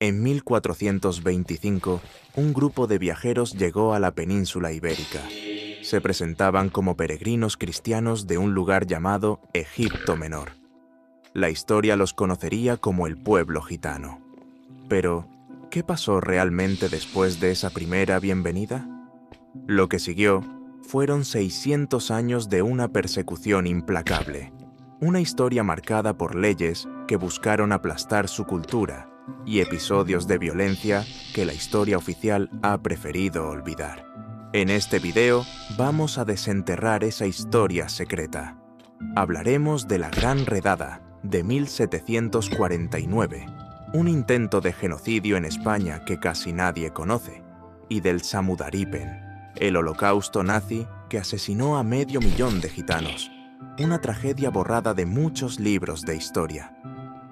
En 1425, un grupo de viajeros llegó a la península ibérica. Se presentaban como peregrinos cristianos de un lugar llamado Egipto Menor. La historia los conocería como el pueblo gitano. Pero, ¿qué pasó realmente después de esa primera bienvenida? Lo que siguió fueron 600 años de una persecución implacable. Una historia marcada por leyes que buscaron aplastar su cultura y episodios de violencia que la historia oficial ha preferido olvidar. En este video vamos a desenterrar esa historia secreta. Hablaremos de la Gran Redada de 1749, un intento de genocidio en España que casi nadie conoce, y del Samudaripen, el holocausto nazi que asesinó a 500.000 de gitanos, una tragedia borrada de muchos libros de historia.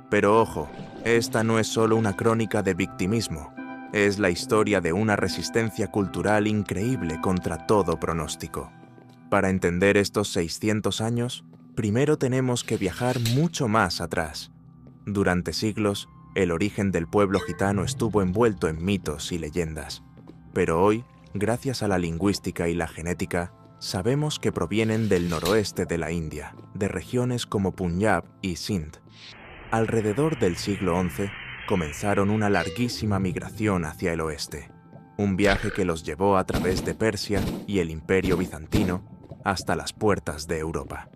Pero ojo, esta no es solo una crónica de victimismo, es la historia de una resistencia cultural increíble contra todo pronóstico. Para entender estos 600 años, primero tenemos que viajar mucho más atrás. Durante siglos, el origen del pueblo gitano estuvo envuelto en mitos y leyendas. Pero hoy, gracias a la lingüística y la genética, sabemos que provienen del noroeste de la India, de regiones como Punjab y Sindh. Alrededor del siglo XI, comenzaron una larguísima migración hacia el oeste, un viaje que los llevó a través de Persia y el Imperio Bizantino hasta las puertas de Europa.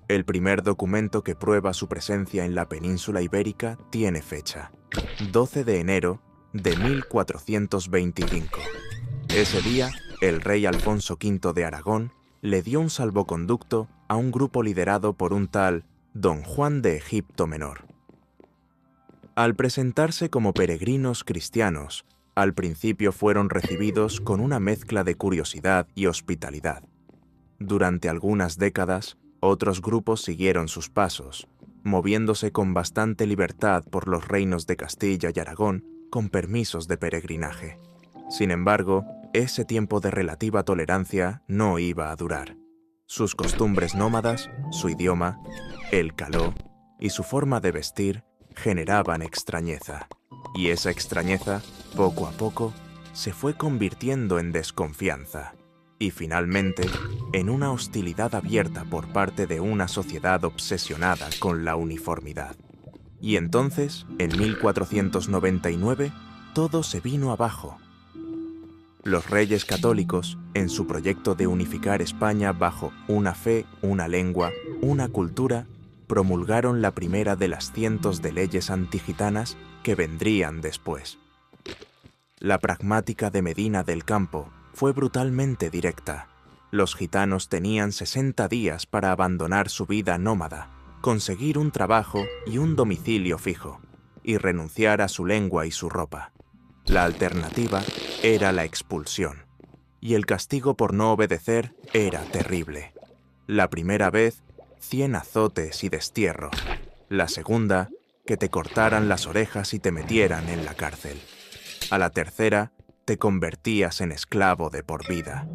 El primer documento que prueba su presencia en la península ibérica tiene fecha, 12 de enero de 1425. Ese día, el rey Alfonso V de Aragón le dio un salvoconducto a un grupo liderado por un tal Don Juan de Egipto Menor. Al presentarse como peregrinos cristianos, al principio fueron recibidos con una mezcla de curiosidad y hospitalidad. Durante algunas décadas, otros grupos siguieron sus pasos, moviéndose con bastante libertad por los reinos de Castilla y Aragón con permisos de peregrinaje. Sin embargo, ese tiempo de relativa tolerancia no iba a durar. Sus costumbres nómadas, su idioma, el caló y su forma de vestir generaban extrañeza. Y esa extrañeza, poco a poco, se fue convirtiendo en desconfianza. Y finalmente, en una hostilidad abierta por parte de una sociedad obsesionada con la uniformidad. Y entonces, en 1499, todo se vino abajo. Los reyes católicos, en su proyecto de unificar España bajo una fe, una lengua, una cultura, promulgaron la primera de las cientos de leyes antigitanas que vendrían después. La pragmática de Medina del Campo fue brutalmente directa. Los gitanos tenían 60 días para abandonar su vida nómada, conseguir un trabajo y un domicilio fijo, y renunciar a su lengua y su ropa. La alternativa era la expulsión, y el castigo por no obedecer era terrible. La primera vez, 100 azotes y destierro. La segunda, que te cortaran las orejas y te metieran en la cárcel. A la tercera, te convertías en esclavo de por vida.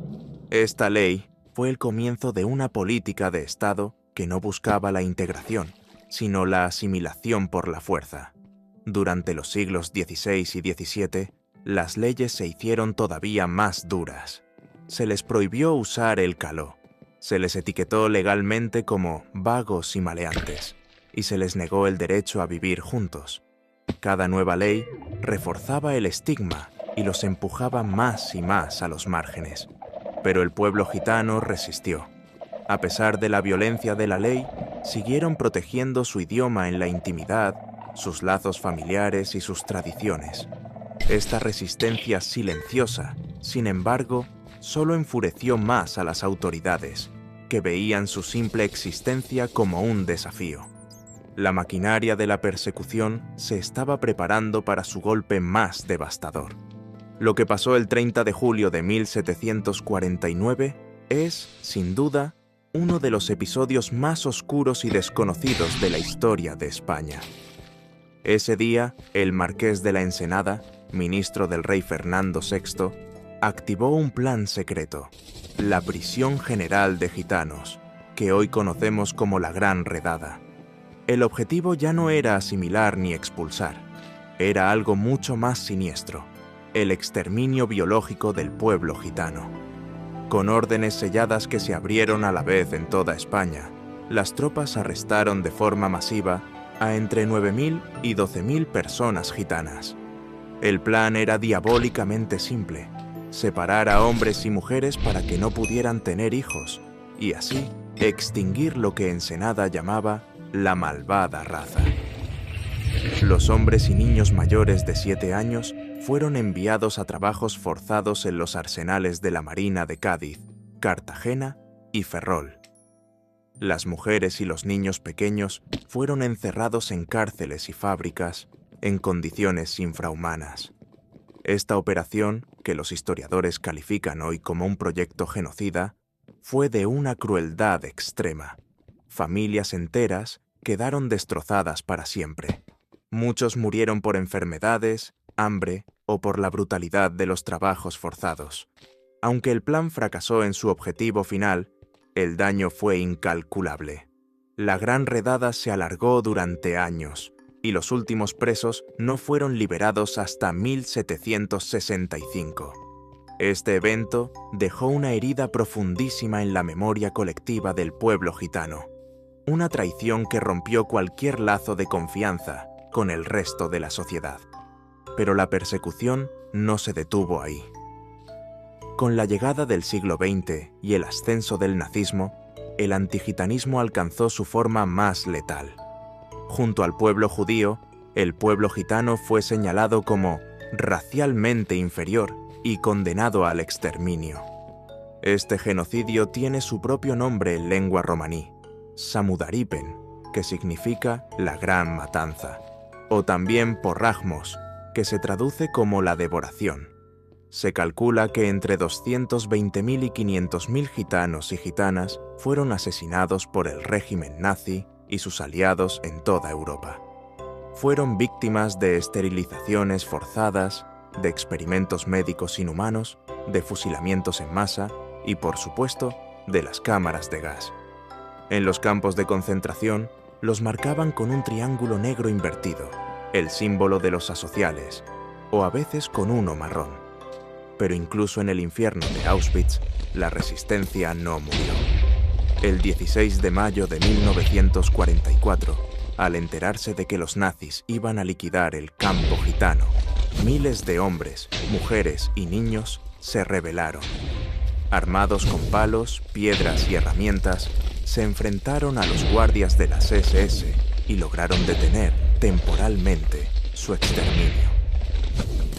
Esta ley fue el comienzo de una política de Estado que no buscaba la integración, sino la asimilación por la fuerza. Durante los siglos XVI y XVII, las leyes se hicieron todavía más duras. Se les prohibió usar el caló, se les etiquetó legalmente como vagos y maleantes, y se les negó el derecho a vivir juntos. Cada nueva ley reforzaba el estigma y los empujaba más y más a los márgenes. Pero el pueblo gitano resistió. A pesar de la violencia de la ley, siguieron protegiendo su idioma en la intimidad, sus lazos familiares y sus tradiciones. Esta resistencia silenciosa, sin embargo, solo enfureció más a las autoridades, que veían su simple existencia como un desafío. La maquinaria de la persecución se estaba preparando para su golpe más devastador. Lo que pasó el 30 de julio de 1749 es, sin duda, uno de los episodios más oscuros y desconocidos de la historia de España. Ese día, el marqués de la Ensenada, ministro del rey Fernando VI, activó un plan secreto, la Prisión General de Gitanos, que hoy conocemos como la Gran Redada. El objetivo ya no era asimilar ni expulsar. era algo mucho más siniestro: el exterminio biológico del pueblo gitano. Con órdenes selladas que se abrieron a la vez en toda España, las tropas arrestaron de forma masiva a entre 9.000 y 12.000 personas gitanas. El plan era diabólicamente simple: separar a hombres y mujeres para que no pudieran tener hijos, y así extinguir lo que Ensenada llamaba la malvada raza. Los hombres y niños mayores de 7 años fueron enviados a trabajos forzados en los arsenales de la Marina de Cádiz, Cartagena y Ferrol. Las mujeres y los niños pequeños fueron encerrados en cárceles y fábricas en condiciones infrahumanas. Esta operación, que los historiadores califican hoy como un proyecto genocida, fue de una crueldad extrema. Familias enteras quedaron destrozadas para siempre. Muchos murieron por enfermedades, hambre o por la brutalidad de los trabajos forzados. Aunque el plan fracasó en su objetivo final, el daño fue incalculable. La gran redada se alargó durante años, y los últimos presos no fueron liberados hasta 1765. Este evento dejó una herida profundísima en la memoria colectiva del pueblo gitano, una traición que rompió cualquier lazo de confianza con el resto de la sociedad. Pero la persecución no se detuvo ahí. Con la llegada del siglo XX y el ascenso del nazismo, el antigitanismo alcanzó su forma más letal. Junto al pueblo judío, el pueblo gitano fue señalado como racialmente inferior y condenado al exterminio. Este genocidio tiene su propio nombre en lengua romaní: Samudaripen, que significa la gran matanza, o también porragmos, que se traduce como la devoración. Se calcula que entre 220.000 y 500.000 gitanos y gitanas fueron asesinados por el régimen nazi y sus aliados en toda Europa. Fueron víctimas de esterilizaciones forzadas, de experimentos médicos inhumanos, de fusilamientos en masa y, por supuesto, de las cámaras de gas. En los campos de concentración, los marcaban con un triángulo negro invertido, el símbolo de los asociales, o a veces con uno marrón. Pero incluso en el infierno de Auschwitz, la resistencia no murió. El 16 de mayo de 1944, al enterarse de que los nazis iban a liquidar el campo gitano, miles de hombres, mujeres y niños se rebelaron. Armados con palos, piedras y herramientas, se enfrentaron a los guardias de las SS y lograron detener temporalmente su exterminio.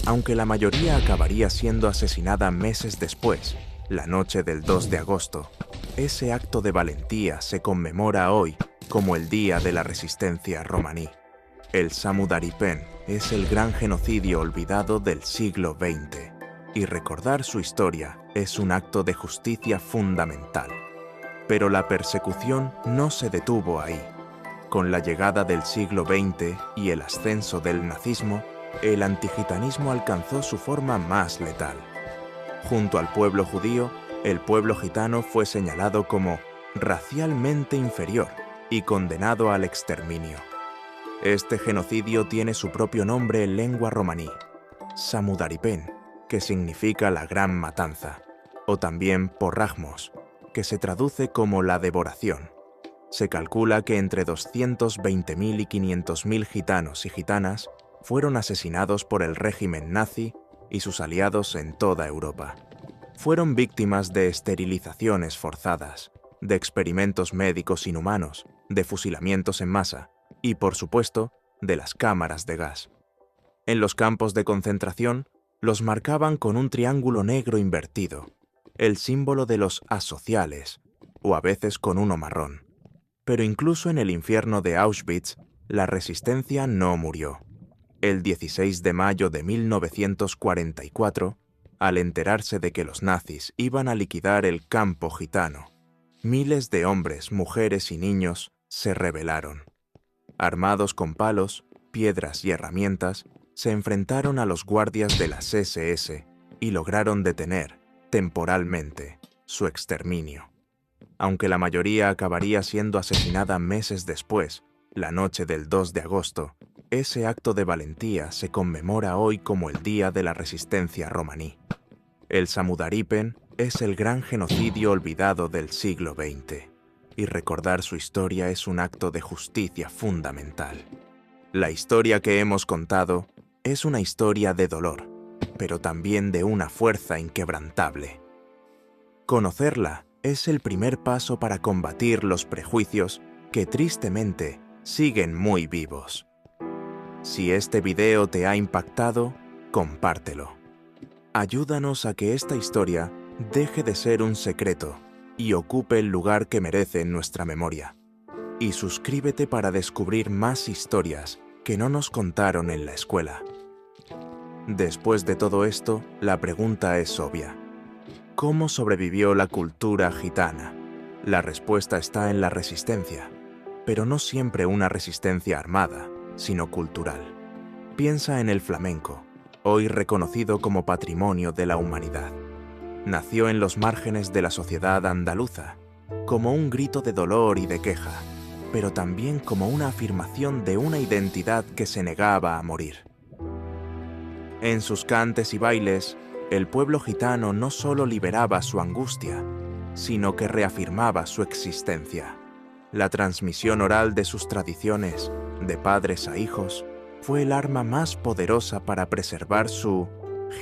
Aunque la mayoría acabaría siendo asesinada meses después, la noche del 2 de agosto, ese acto de valentía se conmemora hoy como el Día de la Resistencia romaní. El Samudaripen es el gran genocidio olvidado del siglo XX, y recordar su historia es un acto de justicia fundamental. Pero la persecución no se detuvo ahí. Con la llegada del siglo XX y el ascenso del nazismo, el antigitanismo alcanzó su forma más letal. Junto al pueblo judío, el pueblo gitano fue señalado como racialmente inferior y condenado al exterminio. Este genocidio tiene su propio nombre en lengua romaní: Samudaripen, que significa la gran matanza, o también porragmos, que se traduce como la devoración. Se calcula que entre 220.000 y 500.000 gitanos y gitanas fueron asesinados por el régimen nazi y sus aliados en toda Europa. Fueron víctimas de esterilizaciones forzadas, de experimentos médicos inhumanos, de fusilamientos en masa y, por supuesto, de las cámaras de gas. En los campos de concentración, los marcaban con un triángulo negro invertido, el símbolo de los asociales, o a veces con uno marrón. Pero incluso en el infierno de Auschwitz, la resistencia no murió. El 16 de mayo de 1944, al enterarse de que los nazis iban a liquidar el campo gitano, miles de hombres, mujeres y niños se rebelaron. Armados con palos, piedras y herramientas, se enfrentaron a los guardias de las SS y lograron detener, temporalmente, su exterminio. Aunque la mayoría acabaría siendo asesinada meses después, la noche del 2 de agosto, Ese acto de valentía se conmemora hoy como el Día de la Resistencia romaní. El Samudaripen es el gran genocidio olvidado del siglo XX, y recordar su historia es un acto de justicia fundamental. La historia que hemos contado es una historia de dolor, pero también de una fuerza inquebrantable. Conocerla es el primer paso para combatir los prejuicios que tristemente siguen muy vivos. Si este video te ha impactado, compártelo. Ayúdanos a que esta historia deje de ser un secreto y ocupe el lugar que merece en nuestra memoria. Y suscríbete para descubrir más historias que no nos contaron en la escuela. Después de todo esto, la pregunta es obvia. ¿Cómo sobrevivió la cultura gitana? La respuesta está en la resistencia, pero no siempre una resistencia armada, sino cultural. Piensa en el flamenco, hoy reconocido como patrimonio de la humanidad. Nació en los márgenes de la sociedad andaluza, como un grito de dolor y de queja, pero también como una afirmación de una identidad que se negaba a morir. En sus cantes y bailes, el pueblo gitano no solo liberaba su angustia, sino que reafirmaba su existencia. La transmisión oral de sus tradiciones, de padres a hijos, fue el arma más poderosa para preservar su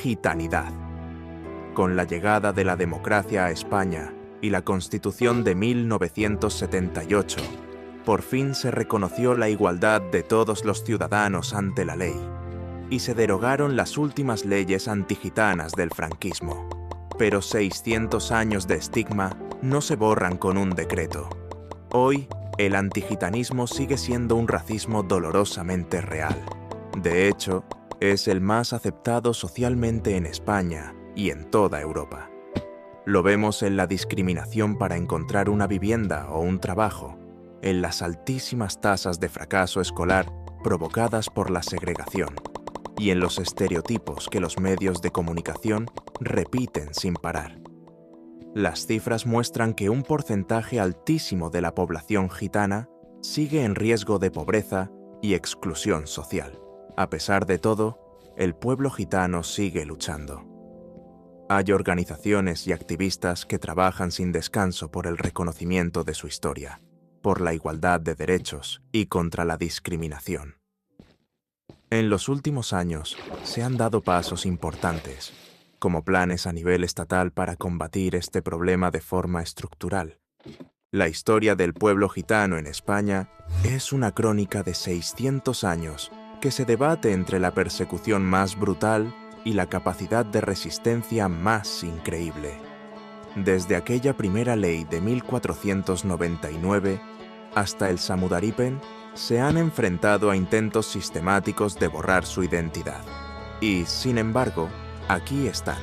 gitanidad. Con la llegada de la democracia a España y la Constitución de 1978, por fin se reconoció la igualdad de todos los ciudadanos ante la ley y se derogaron las últimas leyes antigitanas del franquismo. Pero 600 años de estigma no se borran con un decreto. Hoy, el antigitanismo sigue siendo un racismo dolorosamente real. De hecho, es el más aceptado socialmente en España y en toda Europa. Lo vemos en la discriminación para encontrar una vivienda o un trabajo, en las altísimas tasas de fracaso escolar provocadas por la segregación, y en los estereotipos que los medios de comunicación repiten sin parar. Las cifras muestran que un porcentaje altísimo de la población gitana sigue en riesgo de pobreza y exclusión social. A pesar de todo, el pueblo gitano sigue luchando. Hay organizaciones y activistas que trabajan sin descanso por el reconocimiento de su historia, por la igualdad de derechos y contra la discriminación. En los últimos años se han dado pasos importantes, como planes a nivel estatal para combatir este problema de forma estructural. La historia del pueblo gitano en España es una crónica de 600 años que se debate entre la persecución más brutal y la capacidad de resistencia más increíble. Desde aquella primera ley de 1499 hasta el Samudaripen, se han enfrentado a intentos sistemáticos de borrar su identidad. Y, sin embargo, aquí están.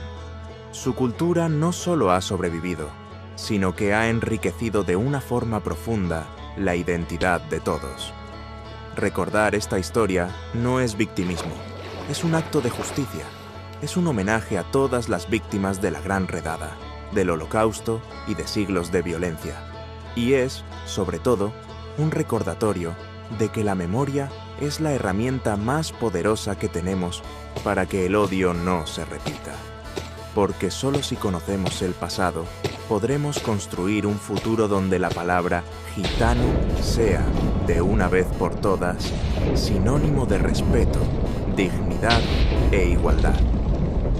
Su cultura no solo ha sobrevivido, sino que ha enriquecido de una forma profunda la identidad de todos. Recordar esta historia no es victimismo, es un acto de justicia, es un homenaje a todas las víctimas de la Gran Redada, del Holocausto y de siglos de violencia. Y es, sobre todo, un recordatorio de que la memoria es la herramienta más poderosa que tenemos para que el odio no se repita. Porque solo si conocemos el pasado, podremos construir un futuro donde la palabra gitano sea, de una vez por todas, sinónimo de respeto, dignidad e igualdad.